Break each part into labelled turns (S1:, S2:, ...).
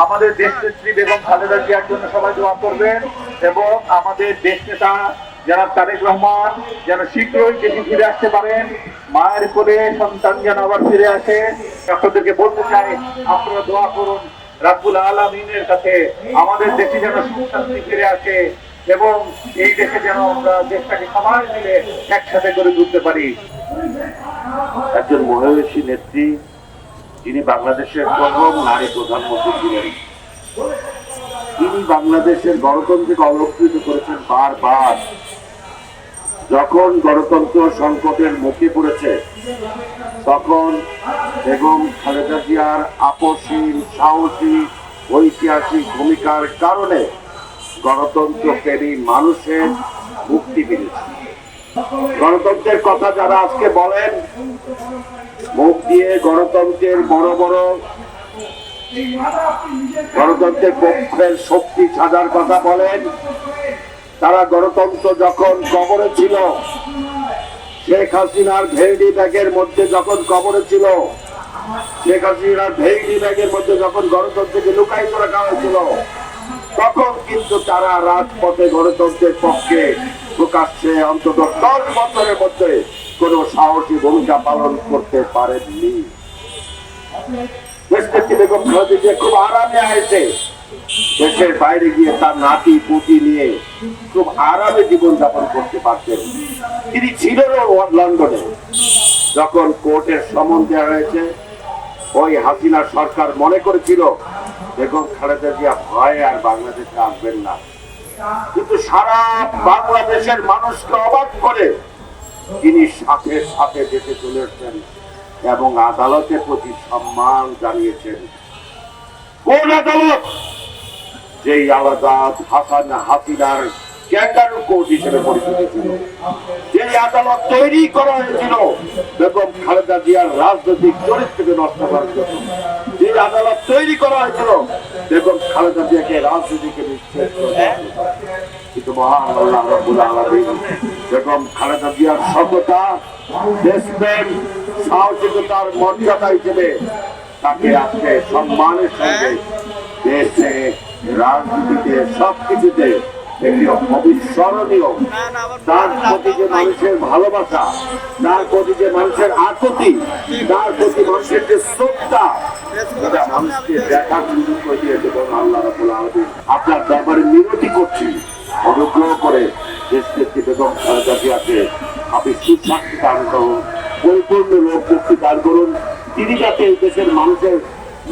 S1: আমাদের দেশ নেত্রী বেগম খালেদা জিয়ার জন্য সবাই দোয়া করবেন এবং আমাদের দেশ নেতা যারা তারেক রহমান যেন শীঘ্রই দেশে ফিরে আসতে পারেন, মায়ের কোলে সন্তান যেন আবার ফিরে আসে। আপনাদেরকে বলতে চাই আপনারা দোয়া করুন রাব্বুল আলামিনের কাছে আমাদের দেশে যেন সুখ শান্তি ফিরে আসে এবং এই দেশে যেন আমরা দেশটাকে সবাই মিলে একসাথে করে তুলতে পারি।
S2: একজন মহিষী নেত্রী, যিনি বাংলাদেশের প্রথম নারী প্রধানমন্ত্রী ছিলেন, তিনি বাংলাদেশের গণতন্ত্রকে অলঙ্কৃত করেছেন বারবার। যখন গণতন্ত্র সংকটের মুখে পড়েছে তখন বেগম খালেদা জিয়ার আপসহীন, সাহসী, ঐতিহাসিক ভূমিকার কারণে গণতন্ত্রপ্রেমী মানুষের মুক্তি মিলেছে। গণতন্ত্রের কথা যারা আজকে বলেন, মুখ দিয়ে গণতন্ত্রের বড় বড় গণতন্ত্রের পক্ষের শক্তি সাজার কথা বলেন, তারা গণতন্ত্র যখন কবরে ছিল, শেখ হাসিনার ভেইডি ব্যাগের মধ্যে যখন কবরে ছিল, শেখ হাসিনার ভেইডি ব্যাগের মধ্যে যখন গণতন্ত্রকে লুকাই করে রাখা হয়েছিল, তখন কিন্তু তারা রাজপথে গণতন্ত্রের পক্ষে প্রকাশ্যে অন্তত 10 বছরের মধ্যে কোন সাহসী ভূমিকা পালন করতে পারেননি। বেগম খালেদা জিয়া খুব আরামে আসে, দেশের বাইরে গিয়ে তার নাতি পুতি নিয়ে খুব আরামে জীবনযাপন করতে পারতেন। তিনি ছিলেন লন্ডনে। যখন কোর্টের সমন দেওয়া হয়েছে, ওই হাসিনা সরকার মনে করেছিল বেগম খালেদা জিয়া ভয়ে আর বাংলাদেশে আসবেন না, কিন্তু সারা বাংলাদেশের মানুষকে অবাক করে তিনি সাথে সাথে দেশে চলে এসেছেন এবং আদালতের প্রতি সম্মান জানিয়েছেন। কোন আদালত? যেই আদালত হাসিনার ক্যাঙ্গারু কোর্ট হিসেবে পরিচিত ছিল, যে আদালত তৈরি করা হয়েছিল বেগম খালেদা জিয়ার রাজনৈতিক চরিত্রকে নষ্ট করার জন্য, যে আদালত তৈরি করা হয়েছিল বেগম খালেদা জিয়াকে রাজনীতিকে নিশ্চিত করার জন্য। কিন্তু মহান আল্লাহ রাব্বুল আলামিন বেগম খালেদা জিয়ার সততা, দেশপ্রেম, সাহসিকতার মর্যাদা হিসেবে তাকে আজকে সম্মানের সঙ্গে দেশে, রাজনীতিতে, সবকিছুতে একটি অবিস্মরণীয়, তার প্রতি যে মানুষের ভালোবাসা, তার প্রতি যে মানুষের আকুতি, তার প্রতি মানুষের যে শ্রদ্ধা, এটা মানুষকে দেখার সুযোগ করে দিয়েছে। আল্লাহ রাব্বুল আলামিন আপনার ব্যাপারে মিনতি করছি, অনুগ্রহ করে দেশনেত্রী বেগম খালেদা জিয়াকে আপনি সুস্বাস্থ্য দান করুন, পরিপূর্ণ রোগ মুক্তি দান করুন। তিনি যাতে এই দেশের মানুষের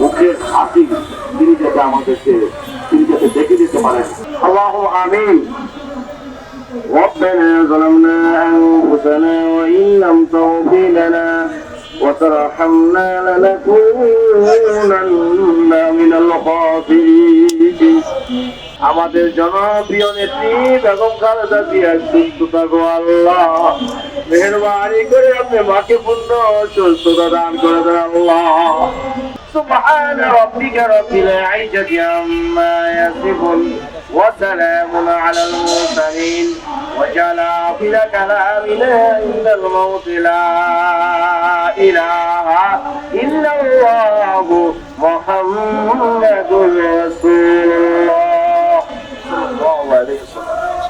S2: মুখের হাসি তিনি যাতে আমাদেরকে দেখে দিতে পারেন। আল্লাহু আমিন। ربنا ظلمنا أنفسنا وإن لم تغفر لنا وترحمنا لنكونن من الخاسرين। আমাদের জনপ্রিয় নেত্রী বেগম খালেদা জিয়া সুস্থতা গো আল্লাহ, মেহেরবানি করে আপনি মাকে পূর্ণ সুস্থতা দান করে দেন আল্লাহ। سبحان ربك رب العزة عما يصفون وسلام على المرسلين وجعل آخر كلامنا عند الموت لا إله إلا الله محمد رسول